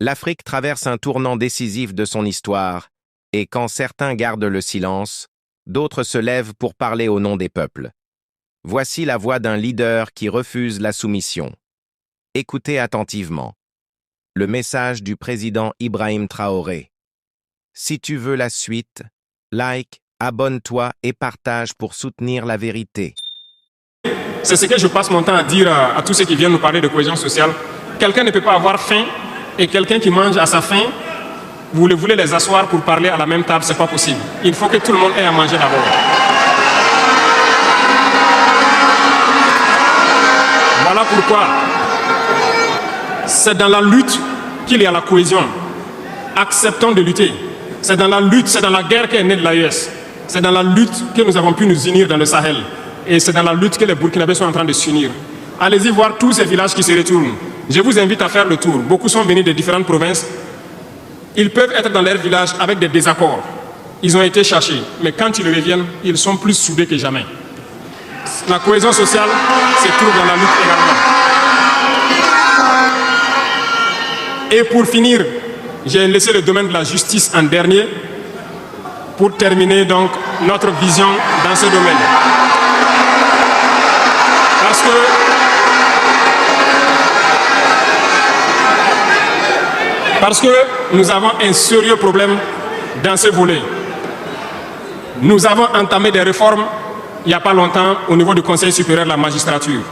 L'Afrique traverse un tournant décisif de son histoire, et quand certains gardent le silence, d'autres se lèvent pour parler au nom des peuples. Voici la voix d'un leader qui refuse la soumission. Écoutez attentivement. Le message du président Ibrahim Traoré. Si tu veux la suite, like, abonne-toi et partage pour soutenir la vérité. C'est ce que je passe mon temps à dire à tous ceux qui viennent nous parler de cohésion sociale. Quelqu'un ne peut pas avoir faim et quelqu'un qui mange à sa faim, vous voulez les asseoir pour parler à la même table, c'est pas possible. Il faut que tout le monde ait à manger d'abord. Voilà pourquoi c'est dans la lutte qu'il y a la cohésion. Acceptons de lutter. C'est dans la lutte, c'est dans la guerre qu'est née de l'AES. C'est dans la lutte que nous avons pu nous unir dans le Sahel. Et c'est dans la lutte que les Burkinabés sont en train de s'unir. Allez-y voir tous ces villages qui se retournent. Je vous invite à faire le tour. Beaucoup sont venus de différentes provinces. Ils peuvent être dans leur village avec des désaccords. Ils ont été cherchés. Mais quand ils reviennent, ils sont plus soudés que jamais. La cohésion sociale se trouve dans la lutte également. Et pour finir, j'ai laissé le domaine de la justice en dernier pour terminer donc notre vision dans ce domaine. Parce que nous avons un sérieux problème dans ce volet. Nous avons entamé des réformes il n'y a pas longtemps au niveau du Conseil supérieur de la magistrature.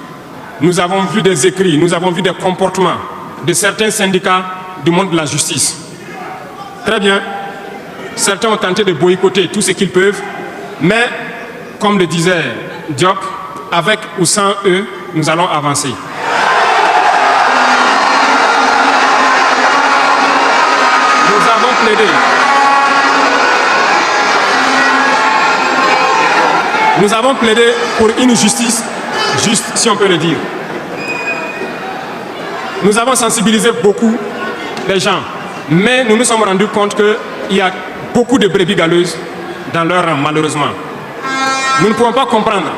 Nous avons vu des écrits, nous avons vu des comportements de certains syndicats du monde de la justice. Très bien, certains ont tenté de boycotter tout ce qu'ils peuvent, mais comme le disait Diop, avec ou sans eux, nous allons avancer. Nous avons plaidé pour une justice juste, si on peut le dire. Nous avons sensibilisé beaucoup les gens, mais nous nous sommes rendus compte qu'il y a beaucoup de brebis galeuses dans leur rang, malheureusement. Nous ne pouvons pas comprendre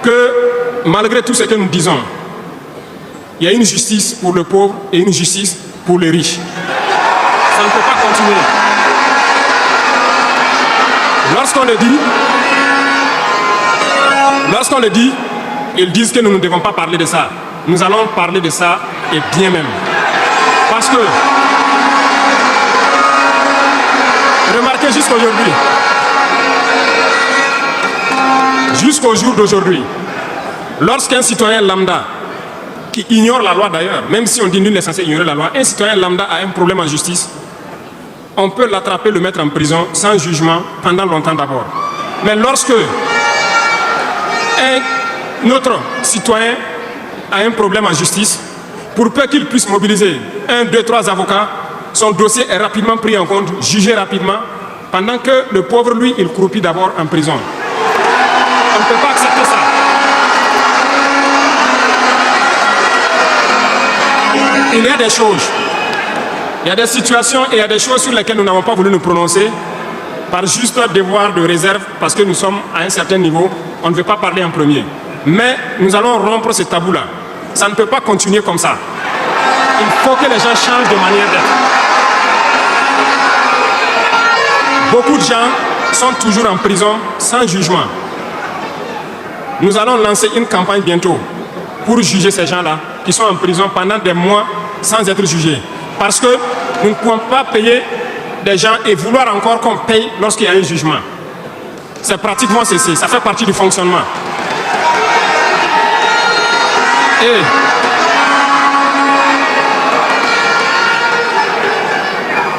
que, malgré tout ce que nous disons, il y a une justice pour le pauvre et une justice pour les riches. Ça ne peut pas continuer. Lorsqu'on le dit, ils disent que nous ne devons pas parler de ça. Nous allons parler de ça et bien même. Parce que, remarquez jusqu'au jour d'aujourd'hui, lorsqu'un citoyen lambda, qui ignore la loi d'ailleurs, même si on dit nul n'est censé ignorer la loi, un citoyen lambda a un problème en justice, on peut l'attraper, le mettre en prison sans jugement pendant longtemps d'abord. Mais lorsque un autre citoyen a un problème en justice, pour peu qu'il puisse mobiliser 1, 2, 3 avocats, son dossier est rapidement pris en compte, jugé rapidement, pendant que le pauvre, lui, il croupit d'abord en prison. On ne peut pas accepter ça. Il y a des choses, il y a des situations et il y a des choses sur lesquelles nous n'avons pas voulu nous prononcer par juste devoir de réserve parce que nous sommes à un certain niveau, on ne veut pas parler en premier. Mais nous allons rompre ce tabou-là. Ça ne peut pas continuer comme ça. Il faut que les gens changent de manière d'être. Beaucoup de gens sont toujours en prison sans jugement. Nous allons lancer une campagne bientôt pour juger ces gens-là qui sont en prison pendant des mois sans être jugés. Parce que nous ne pouvons pas payer des gens et vouloir encore qu'on paye lorsqu'il y a un jugement. C'est pratiquement cessé, ça fait partie du fonctionnement. Et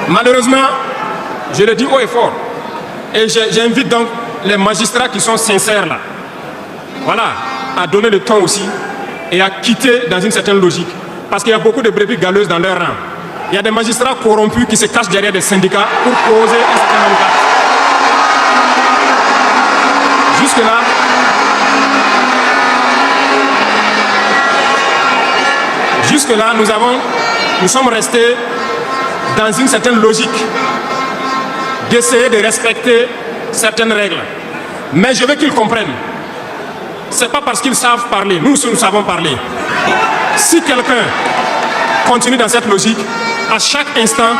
malheureusement, je le dis haut et fort, et j'invite donc les magistrats qui sont sincères là, voilà, à donner le temps aussi et à quitter dans une certaine logique. Parce qu'il y a beaucoup de brebis galeuses dans leur rang. Il y a des magistrats corrompus qui se cachent derrière des syndicats pour poser un certain nombre d'actes. Jusque-là, nous sommes restés dans une certaine logique d'essayer de respecter certaines règles. Mais je veux qu'ils comprennent. Ce n'est pas parce qu'ils savent parler, nous savons parler. Si quelqu'un continuer dans cette logique. À chaque instant,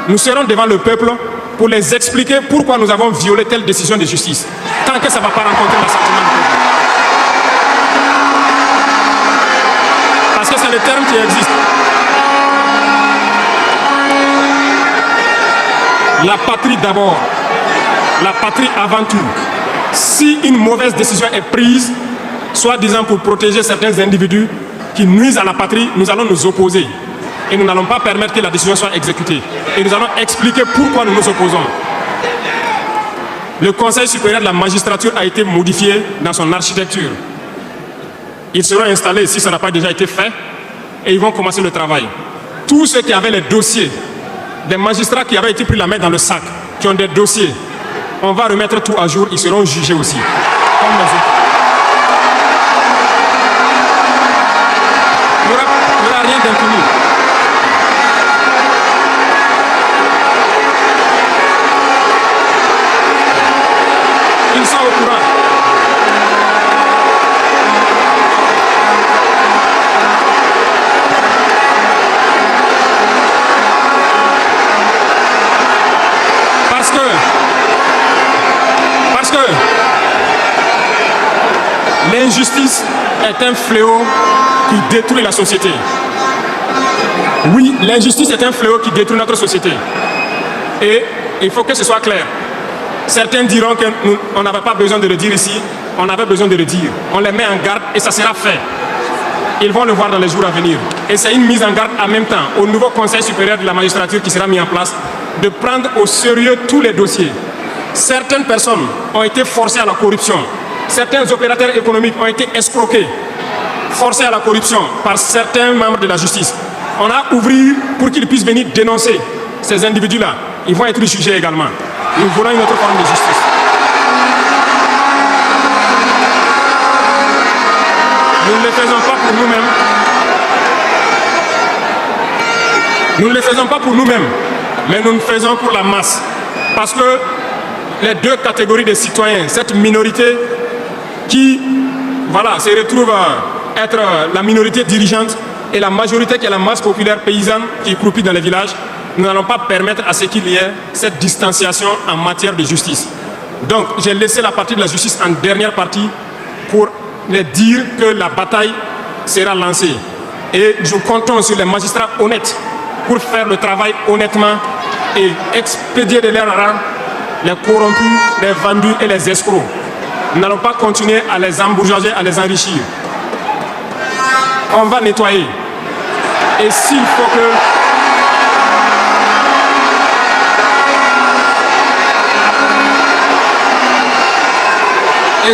nous serons devant le peuple pour les expliquer pourquoi nous avons violé telle décision de justice. Tant que ça ne va pas rencontrer l'assentiment du peuple. Parce que c'est le terme qui existe. La patrie d'abord. La patrie avant tout. Si une mauvaise décision est prise, soi-disant pour protéger certains individus qui nuisent à la patrie, nous allons nous opposer. Et nous n'allons pas permettre que la décision soit exécutée. Et nous allons expliquer pourquoi nous nous opposons. Le Conseil supérieur de la magistrature a été modifié dans son architecture. Ils seront installés, si ça n'a pas déjà été fait, et ils vont commencer le travail. Tous ceux qui avaient les dossiers, des magistrats qui avaient été pris la main dans le sac, qui ont des dossiers, on va remettre tout à jour, ils seront jugés aussi. Comme les autres. Il n'y aura rien d'infini. Ils sont au courant. Parce que l'injustice est un fléau qui détruit la société. Oui, l'injustice est un fléau qui détruit notre société. Et il faut que ce soit clair. Certains diront qu'on n'avait pas besoin de le dire ici, on avait besoin de le dire. On les met en garde et ça sera fait. Ils vont le voir dans les jours à venir. Et c'est une mise en garde en même temps au nouveau Conseil supérieur de la magistrature qui sera mis en place de prendre au sérieux tous les dossiers. Certaines personnes ont été forcées à la corruption. Certains opérateurs économiques ont été escroqués, forcés à la corruption par certains membres de la justice. On a ouvert pour qu'ils puissent venir dénoncer ces individus-là. Ils vont être jugés également. Nous voulons une autre forme de justice. Nous ne le faisons pas pour nous-mêmes. Nous ne le faisons pas pour nous-mêmes, mais nous le faisons pour la masse. Parce que les deux catégories de citoyens, cette minorité qui se retrouve à être la minorité dirigeante et la majorité qui est la masse populaire paysanne qui croupit dans les villages, nous n'allons pas permettre à ce qu'il y ait cette distanciation en matière de justice. Donc j'ai laissé la partie de la justice en dernière partie pour les dire que la bataille sera lancée. Et nous comptons sur les magistrats honnêtes pour faire le travail honnêtement et expédier de leur rang les corrompus, les vendus et les escrocs. Nous n'allons pas continuer à les embourgeoiser, à les enrichir. On va nettoyer. Et s'il faut que... Et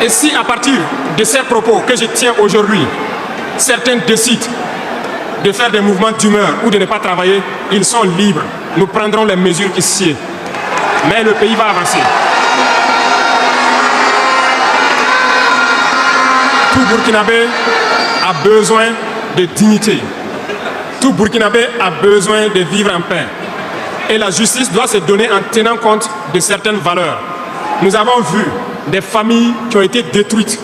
si à partir de ces propos que je tiens aujourd'hui, certains décident de faire des mouvements d'humeur ou de ne pas travailler, ils sont libres. Nous prendrons les mesures qui sied. Mais le pays va avancer. Tout Burkinabé a besoin de dignité. Tout Burkinabé a besoin de vivre en paix. Et la justice doit se donner en tenant compte de certaines valeurs. Nous avons vu des familles qui ont été détruites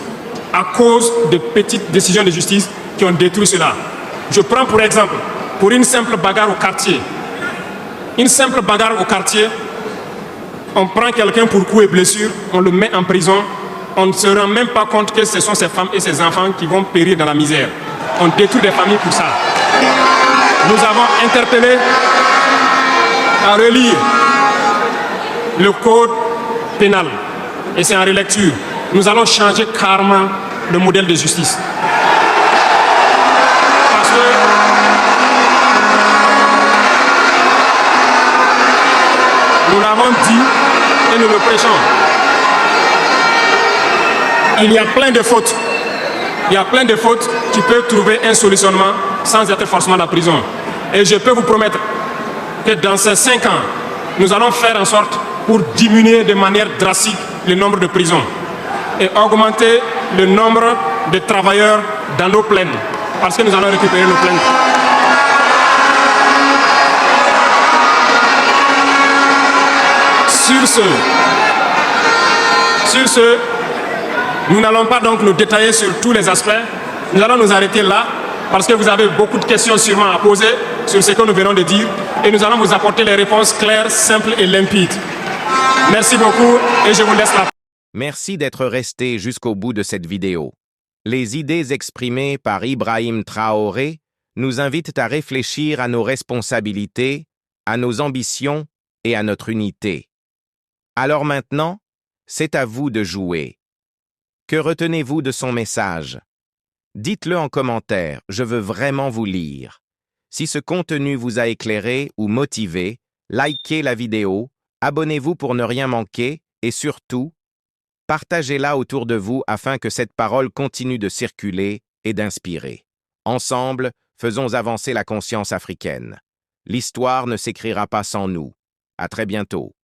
à cause de petites décisions de justice qui ont détruit cela. Je prends pour exemple, pour une simple bagarre au quartier. Une simple bagarre au quartier, on prend quelqu'un pour coup et blessure, on le met en prison, on ne se rend même pas compte que ce sont ces femmes et ces enfants qui vont périr dans la misère. On détruit des familles pour ça. Nous avons interpellé à relire le code pénal. Et c'est en relecture. Nous allons changer carrément le modèle de justice. Parce que nous l'avons dit et nous le prêchons. Il y a plein de fautes. Il y a plein de fautes qui peuvent trouver un solutionnement sans être forcément la prison. Et je peux vous promettre que dans ces 5 ans, nous allons faire en sorte pour diminuer de manière drastique le nombre de prisons et augmenter le nombre de travailleurs dans nos plaines, parce que nous allons récupérer nos plaines. Sur ce, Nous n'allons pas donc nous détailler sur tous les aspects. Nous allons nous arrêter là parce que vous avez beaucoup de questions sûrement à poser sur ce que nous venons de dire et nous allons vous apporter les réponses claires, simples et limpides. Merci beaucoup et je vous laisse la parole. Merci d'être resté jusqu'au bout de cette vidéo. Les idées exprimées par Ibrahim Traoré nous invitent à réfléchir à nos responsabilités, à nos ambitions et à notre unité. Alors maintenant, c'est à vous de jouer. Que retenez-vous de son message? Dites-le en commentaire, je veux vraiment vous lire. Si ce contenu vous a éclairé ou motivé, likez la vidéo, abonnez-vous pour ne rien manquer et surtout, partagez-la autour de vous afin que cette parole continue de circuler et d'inspirer. Ensemble, faisons avancer la conscience africaine. L'histoire ne s'écrira pas sans nous. À très bientôt.